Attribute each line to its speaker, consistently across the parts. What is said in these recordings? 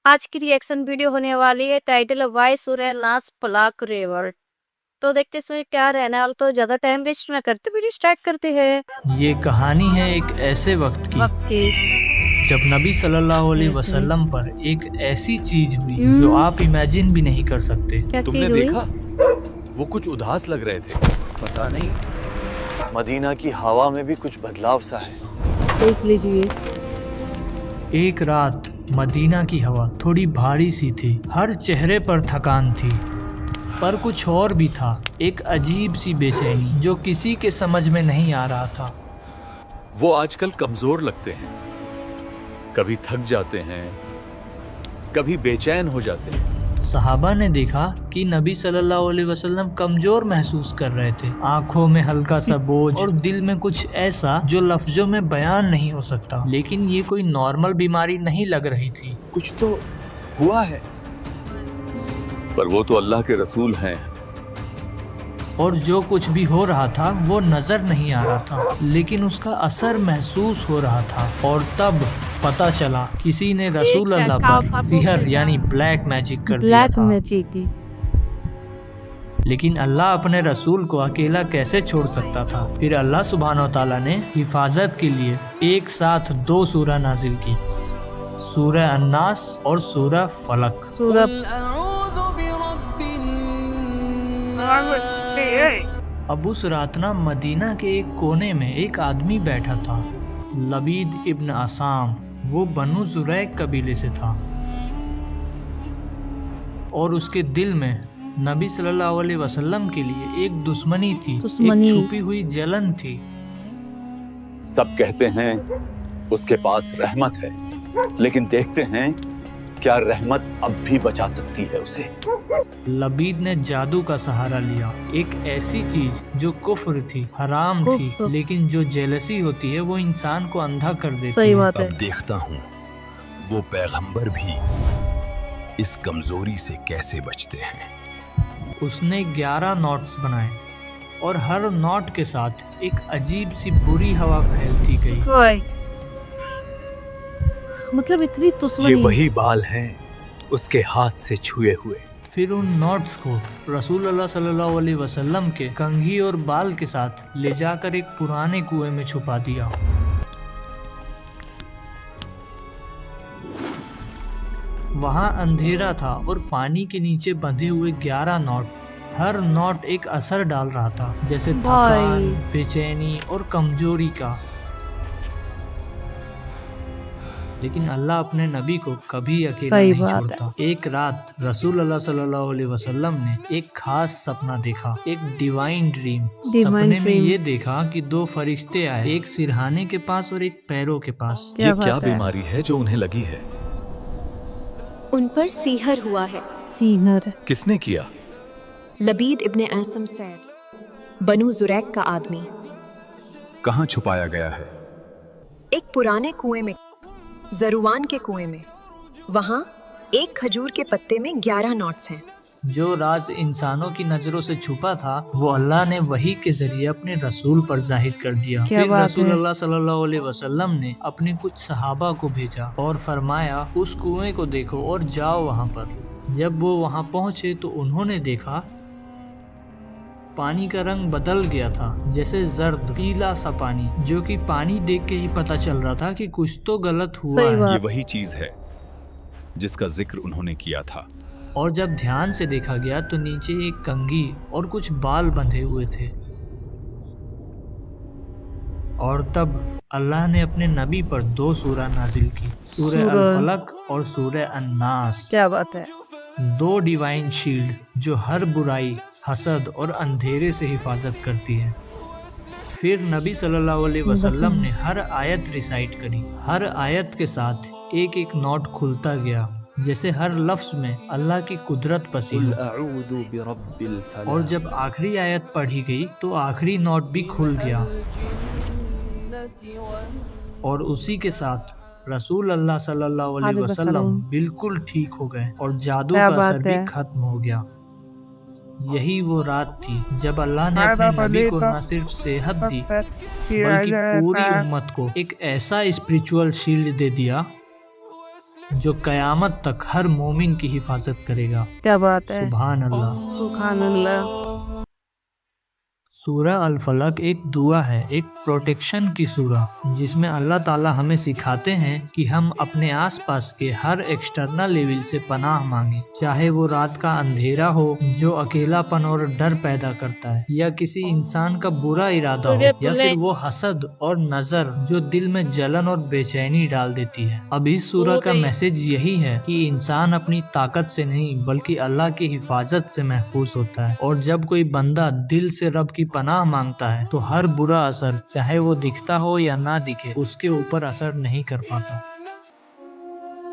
Speaker 1: आज की reaction video होने वाली है, टाइटल है वाई सूर्य नास पलाक रिवर। तो देखते इसमें क्या रहने वाला, तो ज्यादा टाइम वेस्ट ना करते वीडियो स्टार्ट करते हैं।
Speaker 2: ये कहानी है एक ऐसे वक्त की जब नबी सल्लल्लाहु अलैहि वसल्लम पर एक ऐसी चीज हुई जो आप इमेजिन भी नहीं कर सकते।
Speaker 1: क्या
Speaker 3: तुमने
Speaker 1: चीज हुई?
Speaker 3: देखा वो कुछ उदास लग रहे थे। पता नहीं, मदीना की हवा में भी कुछ बदलाव सा है।
Speaker 1: देख लीजिए।
Speaker 2: एक रात मदीना की हवा थोड़ी भारी सी थी, हर चेहरे पर थकान थी, पर कुछ और भी था, एक अजीब सी बेचैनी जो किसी के समझ में नहीं आ रहा था।
Speaker 3: वो आजकल कमजोर लगते हैं, कभी थक जाते हैं, कभी बेचैन हो जाते हैं।
Speaker 2: सहाबा ने देखा कि नबी सल्लल्लाहु अलैहि वसल्लम कमजोर महसूस कर रहे थे, आंखों में हल्का सा बोझ और दिल में कुछ ऐसा जो लफ्जों में बयान नहीं हो सकता। लेकिन ये कोई नॉर्मल बीमारी नहीं लग रही थी।
Speaker 3: कुछ तो हुआ है, पर वो तो अल्लाह के रसूल हैं।
Speaker 2: और जो कुछ भी हो रहा था वो नजर नहीं आ रहा था, लेकिन उसका असर महसूस हो रहा था। और तब पता चला किसी ने रसूल अल्लाह पर सिहर यानी ब्लैक मैजिक कर दिया
Speaker 1: ब्लैक
Speaker 2: था।
Speaker 1: मैजिक।
Speaker 2: लेकिन अल्लाह अपने रसूल को अकेला कैसे छोड़ सकता था। फिर अल्लाह सुब्हानो तआला ने हिफाजत के लिए एक साथ 2 सूरह नाजिल की, सूरह अन्नास और सूरह फलक। अब उस रात ना मदीना के एक कोने में एक आदमी बैठा था, लबीद इब्न असाम। वो बनु जुरैक कबीले से था और उसके दिल में नबी सल्लल्लाहु अलैहि वसल्लम के लिए एक दुश्मनी थी, एक छुपी हुई जलन थी।
Speaker 3: सब कहते हैं उसके पास रहमत है, लेकिन देखते हैं क्या रहमत अब भी बचा सकती है उसे।
Speaker 2: लबीद ने जादू का सहारा लिया, एक ऐसी चीज जो कुफ्र थी, हराम थी, लेकिन जो जेलसी होती है वो इंसान को अंधा कर देती
Speaker 1: सही
Speaker 2: है।
Speaker 1: बात है।
Speaker 4: अब देखता हूँ वो पैगंबर भी इस कमजोरी से कैसे बचते हैं।
Speaker 2: उसने 11 नोट्स बनाए और हर नोट के साथ एक अजीब सी बुरी हवा फैलती गई।
Speaker 1: मतलब इतनी
Speaker 4: ये
Speaker 1: दुश्मनी।
Speaker 4: वही बाल हैं उसके हाथ से छुए हुए।
Speaker 2: फिर उन नोट्स को रसूल अल्लाह सल्लल्लाहु अलैहि वसल्लम के कंघी और बाल के साथ ले जाकर एक पुराने कुएं में छुपा दिया। वहां अंधेरा था और पानी के नीचे बंधे हुए 11 नोट, हर नोट एक असर डाल रहा था, जैसे थकान, बेचैनी और कमजोरी का। लेकिन अल्लाह अपने नबी को कभी अकेला नहीं छोड़ता। एक रात रसूल अल्लाह सल्लल्लाहु अलैहि वसल्लम ने एक खास सपना देखा, एक डिवाइन ड्रीम। सपने में ये देखा कि 2 फरिश्ते आए, एक सिरहाने के पास और एक पैरों के पास।
Speaker 3: ये क्या बीमारी है जो उन्हें लगी है?
Speaker 5: उन पर सीहर हुआ है।
Speaker 1: सीहर
Speaker 3: किसने किया?
Speaker 5: लबीद इब्ने आसम सैद, बनु जुरैक का आदमी।
Speaker 4: कहाँ छुपाया गया है?
Speaker 5: एक पुराने कुएं में, जरुवान के कुएं में। वहाँ एक खजूर के पत्ते में 11 नोट्स हैं।
Speaker 2: जो राज इंसानों की नजरों से छुपा था वो अल्लाह ने वही के जरिए अपने रसूल पर जाहिर कर दिया। फिर रसूल अल्लाह सल्लल्लाहु अलैहि वसल्लम ने अपने कुछ सहाबा को भेजा और फरमाया उस कुएं को देखो और जाओ वहाँ पर। जब वो वहाँ पहुँचे तो उन्होंने देखा पानी का रंग बदल गया था, जैसे जर्द पीला सा पानी, जो कि पानी देख के ही पता चल रहा था कि कुछ तो गलत हुआ है।
Speaker 4: ये वही चीज है जिसका जिक्र उन्होंने किया था।
Speaker 2: और जब ध्यान से देखा गया तो नीचे एक कंघी और कुछ बाल बंधे हुए थे। और तब अल्लाह ने अपने नबी पर 2 सूरह नाजिल की, सूरह अल-फलक और सूरह अन्नास।
Speaker 1: क्या बात है।
Speaker 2: 2 डिवाइन शील्ड जो हर बुराई, हसद और अंधेरे से हिफाजत करती है। फिर नबी सल्लल्लाहु अलैहि वसल्लम ने हर आयत रिसाइट करी। हर आयत के साथ एक एक नोट खुलता गया, जैसे हर लफ्ज में अल्लाह की कुदरत पसी हो। और जब आखिरी आयत पढ़ी गई तो आखिरी नोट भी खुल गया और उसी के साथ रसूल अल्लाह सल्लल्लाहु अलैहि वसल्लम बिल्कुल ठीक हो गए और जादू का असर भी खत्म हो गया। यही वो रात थी जब अल्लाह ने अपने नबी को न सिर्फ सेहत दी बल्कि पूरी उम्मत को एक ऐसा स्पिरिचुअल शील्ड दे दिया जो कयामत तक हर मोमिन की हिफाजत करेगा।
Speaker 1: क्या बात है,
Speaker 2: सुभान अल्लाह।
Speaker 1: सुभान अल्लाह।
Speaker 2: सूरह अल फलक एक दुआ है, एक प्रोटेक्शन की सूरह, जिसमें अल्लाह ताला हमें सिखाते हैं कि हम अपने आसपास के हर एक्सटर्नल लेवल से पनाह मांगे, चाहे वो रात का अंधेरा हो जो अकेलापन और डर पैदा करता है, या किसी इंसान का बुरा इरादा हो, या फिर वो हसद और नजर जो दिल में जलन और बेचैनी डाल देती है। अब इस सूरह का मैसेज यही है कि इंसान अपनी ताकत से नहीं बल्कि अल्लाह की हिफाजत से महफूज होता है, और जब कोई बंदा दिल से रब की पनाह मांगता है तो हर बुरा असर, चाहे वो दिखता हो या ना दिखे, उसके ऊपर असर नहीं कर पाता।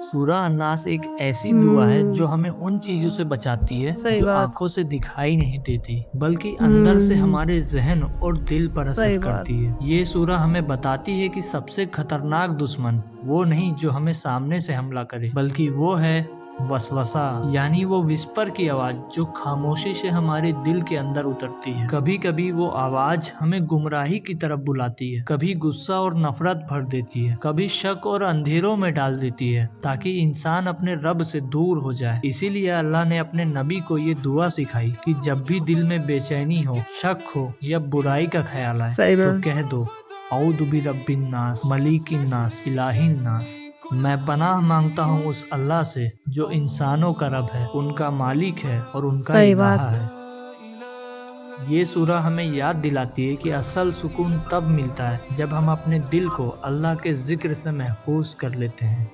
Speaker 2: सूरह अन्नास एक ऐसी दुआ है जो हमें उन चीजों से बचाती है
Speaker 1: सही
Speaker 2: जो
Speaker 1: बात।
Speaker 2: आंखों से दिखाई नहीं देती, बल्कि अंदर से हमारे जहन और दिल पर
Speaker 1: सही
Speaker 2: असर
Speaker 1: बात।
Speaker 2: करती है। ये सूरह हमें बताती है कि सबसे खतरनाक दुश्मन वो नहीं जो हमें सामने से हमला करे, बल्कि वो है वसवसा, यानी वो विस्पर की आवाज जो खामोशी से हमारे दिल के अंदर उतरती है। कभी कभी वो आवाज हमें गुमराही की तरफ बुलाती है, कभी गुस्सा और नफरत भर देती है, कभी शक और अंधेरों में डाल देती है, ताकि इंसान अपने रब से दूर हो जाए। इसीलिए अल्लाह ने अपने नबी को ये दुआ सिखाई कि जब भी दिल में बेचैनी हो, शक हो या बुराई का ख्याल आए
Speaker 1: सही
Speaker 2: तो
Speaker 1: बात।
Speaker 2: कह दो औदु बि रब्बिन नास मलिकिन नास इलाहिन नास। मैं पनाह मांगता हूँ उस अल्लाह से जो इंसानों का रब है, उनका मालिक है और उनका
Speaker 1: सही
Speaker 2: इलाहा
Speaker 1: बात।
Speaker 2: है। ये सूरह हमें याद दिलाती है कि असल सुकून तब मिलता है जब हम अपने दिल को अल्लाह के जिक्र से महफूज कर लेते हैं।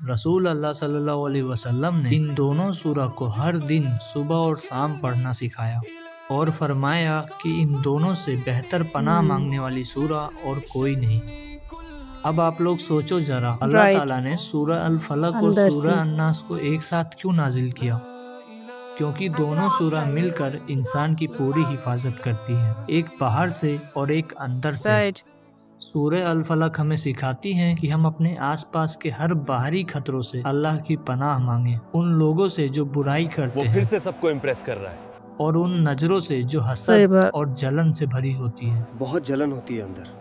Speaker 2: रसूल अल्लाह सल्लल्लाहु अलैहि वसल्लम ने इन दोनों सूरह को हर दिन सुबह और शाम पढ़ना सिखाया और फरमाया कि इन दोनों से बेहतर पनाह मांगने वाली सूरह और कोई नहीं। अब आप लोग सोचो जरा, अल्लाह
Speaker 1: Right.
Speaker 2: ताला ने सूरह अल फलक और
Speaker 1: अंदर
Speaker 2: सूरह
Speaker 1: से।
Speaker 2: अन्नास को एक साथ क्यों नाजिल किया? क्योंकि दोनों सूरह मिलकर इंसान की पूरी हिफाजत करती हैं, एक बाहर से और एक अंदर से।
Speaker 1: राइट।
Speaker 2: सूरह अल फलक हमें सिखाती हैं कि हम अपने आसपास के हर बाहरी खतरों से अल्लाह की पनाह मांगे, उन लोगों से जो बुराई करते
Speaker 6: वो
Speaker 2: हैं
Speaker 6: फिर से सबको इम्प्रेस कर रहा है।
Speaker 2: और उन नजरों से जो
Speaker 1: सही
Speaker 2: हसद
Speaker 1: बात।
Speaker 2: और जलन से भरी होती है।
Speaker 6: बहुत जलन होती है अंदर।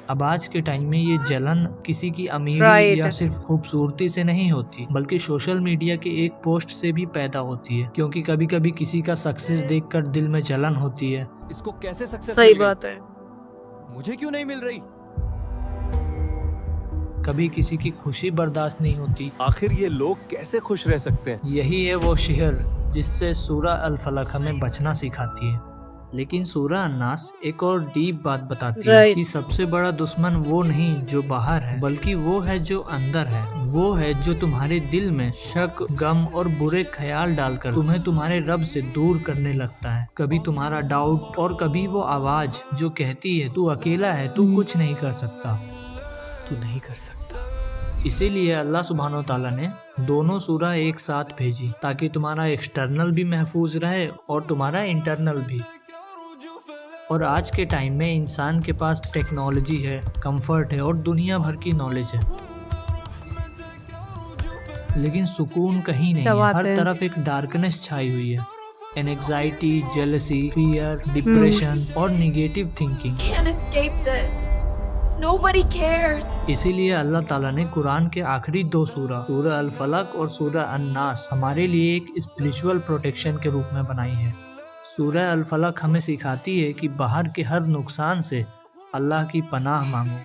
Speaker 2: अब आज के टाइम में ये जलन किसी की अमीरी
Speaker 1: Right.
Speaker 2: या सिर्फ खूबसूरती से नहीं होती, बल्कि सोशल मीडिया के एक पोस्ट से भी पैदा होती है। क्योंकि कभी कभी किसी का सक्सेस देखकर दिल में जलन होती है,
Speaker 6: इसको कैसे सक्सेस
Speaker 1: सही बात है।
Speaker 6: मुझे क्यों नहीं मिल रही?
Speaker 2: कभी किसी की खुशी बर्दाश्त नहीं होती।
Speaker 6: आखिर ये लोग कैसे खुश रह सकते हैं?
Speaker 2: यही है वो शिहर जिससे सूरह अल फलक हमें बचना सिखाती है। लेकिन सूरह अन्नास एक और डीप बात बताती है
Speaker 1: Right.
Speaker 2: कि सबसे बड़ा दुश्मन वो नहीं जो बाहर है, बल्कि वो है जो अंदर है। वो है जो तुम्हारे दिल में शक, गम और बुरे ख्याल डालकर तुम्हें तुम्हारे रब से दूर करने लगता है। कभी तुम्हारा डाउट और कभी वो आवाज जो कहती है तू अकेला है, तू कुछ नहीं कर सकता।
Speaker 6: तू नहीं कर सकता।
Speaker 2: इसीलिए अल्लाह सुब्हानो व तआला ने दोनों सूरह एक साथ भेजी ताकि तुम्हारा एक्सटर्नल भी महफूज रहे और तुम्हारा इंटरनल भी। और आज के टाइम में इंसान के पास टेक्नोलॉजी है, कंफर्ट है और दुनिया भर की नॉलेज है, लेकिन सुकून कहीं नहीं
Speaker 1: क्या
Speaker 2: है।
Speaker 1: बात
Speaker 2: हर
Speaker 1: है।
Speaker 2: तरफ एक डार्कनेस छाई हुई है। एंग्जाइटी, जेलसी, फियर, डिप्रेशन और negative thinking.
Speaker 7: Can't escape this. Nobody cares.
Speaker 2: इसीलिए अल्लाह ताला ने कुरान के आखिरी दो सूरह अल फलक और सूरह अन्नास हमारे लिए एक स्पिरिचुअल प्रोटेक्शन के रूप में बनाई है। सूरह अल फलक हमें सिखाती है कि बाहर के हर नुकसान से अल्लाह की पनाह मांगो।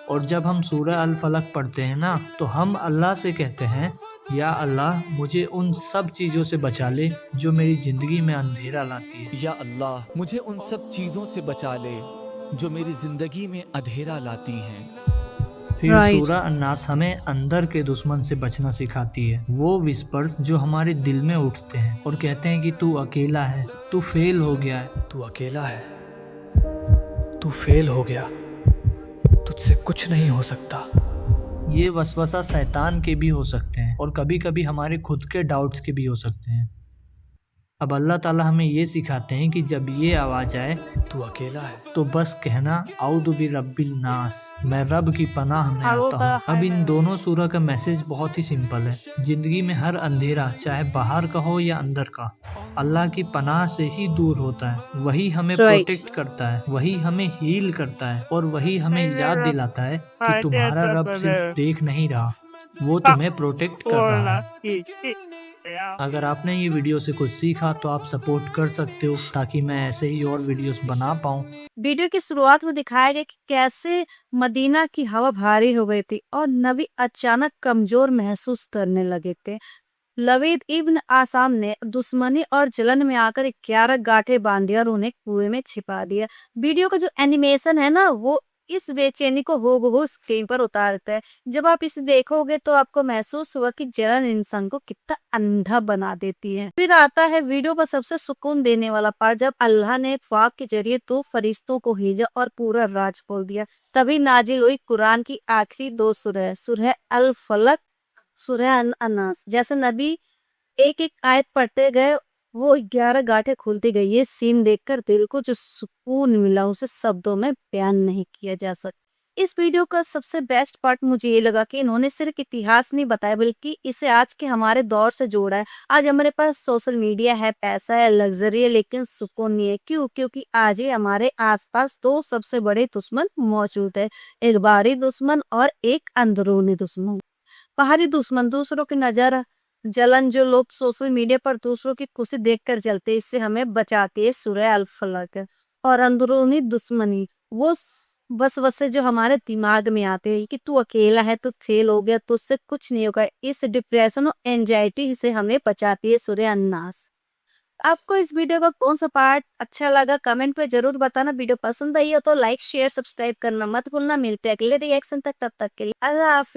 Speaker 2: और जब हम सूरह अल फलक पढ़ते हैं ना, तो हम अल्लाह से कहते हैं, या अल्लाह मुझे उन सब चीज़ों से बचा ले जो मेरी ज़िंदगी में अंधेरा लाती है।
Speaker 8: या अल्लाह मुझे उन सब चीज़ों से बचा ले जो मेरी ज़िंदगी में अंधेरा लाती हैं।
Speaker 2: फिर
Speaker 1: Right.
Speaker 2: सूरह अन्नास हमें अंदर के दुश्मन से बचना सिखाती है, वो विस्पर्स जो हमारे दिल में उठते हैं और कहते हैं कि तू अकेला है, तू फेल हो गया है।
Speaker 8: तू अकेला है, तू फेल हो गया, तुझसे कुछ नहीं हो सकता।
Speaker 2: ये वसवसा शैतान के भी हो सकते हैं और कभी कभी हमारे खुद के डाउट्स के भी हो सकते हैं। अब अल्लाह ताला हमें ये सिखाते हैं कि जब ये आवाज़ आए
Speaker 8: तू अकेला है,
Speaker 2: तो बस कहना औदु बि रब्बिल नास, मैं रब की पनाह में आता हूँ। अब इन दोनों सूरह का मैसेज बहुत ही सिंपल है। जिंदगी में हर अंधेरा, चाहे बाहर का हो या अंदर का, अल्लाह की पनाह से ही दूर होता है। वही हमें
Speaker 1: Right.
Speaker 2: प्रोटेक्ट करता है, वही हमें हील करता है और वही हमें याद दिलाता है कि तुम्हारा रब सिर्फ देख नहीं रहा, وہ تمہیں پروٹیکٹ کر رہا ہے۔ اگر آپ نے یہ ویڈیو سے کچھ سیکھا تو آپ سپورٹ کر سکتے ہو تاکہ میں ایسے ہی اور ویڈیوز بنا پاؤں۔
Speaker 1: ویڈیو کی شروعات میں دکھایا گیا کہ کیسے مدینہ کی ہوا بھاری ہو گئی تھی اور نبی اچانک کمزور محسوس کرنے لگے تھے۔ لبید ابن آسام نے دشمنی اور جلن میں آ کر 11 گاٹھیں باندھی اور انہیں کنویں میں چھپا دیا۔ ویڈیو کا جو اینیمیشن ہے نا وہ اس بے چینی کو ہو بہو اسکرین پر اتارتا ہے۔ جب آپ اسے دیکھو گے تو آپ کو محسوس ہوا کہ جلن انسان کو کتنا اندھا بنا دیتی ہے۔ پھر آتا ہے ویڈیو پر سب سے سکون دینے والا پارٹ، جب اللہ نے فاق کے ذریعے 2 فرشتوں کو بھیجا اور پورا راز کھول دیا۔ تبھی نازل ہوئی قرآن کی آخری 2 سورہ، سورہ الفلق، سورہ الناس۔ جیسے نبی ایک ایک آیت پڑھتے گئے وہ 11 گاٹھیں کھلتی گئی۔ یہ سین دیکھ کر دل کو جو سکون ملا اسے شبدوں میں بیان نہیں کیا جا سکتا۔ اس ویڈیو کا سب سے بیسٹ پارٹ مجھے یہ لگا کہ انہوں نے صرف اتہاس نہیں بتایا بلکہ اسے آج کے ہمارے دور سے جوڑا ہے۔ آج ہمارے پاس سوشل میڈیا ہے، پیسہ ہے، لگژری ہے، لیکن سکون نہیں ہے۔ کیونکہ آج ہی ہمارے آس پاس 2 سب سے بڑے دشمن موجود ہے، ایک باہری دشمن اور ایک اندرونی دشمن۔ باہری دشمن دوسروں کی نظر، جلن جو لوگ سوشل میڈیا پر دوسروں کی خوشی دیکھ کر جلتے، اس سے ہمیں بچاتی ہے سورہ الفلق۔ اور اندرونی دشمنی وہ وسوسے جو ہمارے دماغ میں آتے ہیں کہ تو اکیلا ہے، تو فیل ہو گیا، تو اس سے کچھ نہیں ہوگا، اس ڈپریشن اور اینزائٹی سے ہمیں بچاتی ہے سورہ الناس۔ آپ کو اس ویڈیو کا کون سا پارٹ اچھا لگا کمنٹ پہ ضرور بتانا۔ ویڈیو پسند آئی ہو تو لائک شیئر سبسکرائب کرنا مت بھولنا۔ ملتے ہیں اگلے ری ایکشن تک، تب تک کے لیے اللہ حافظ۔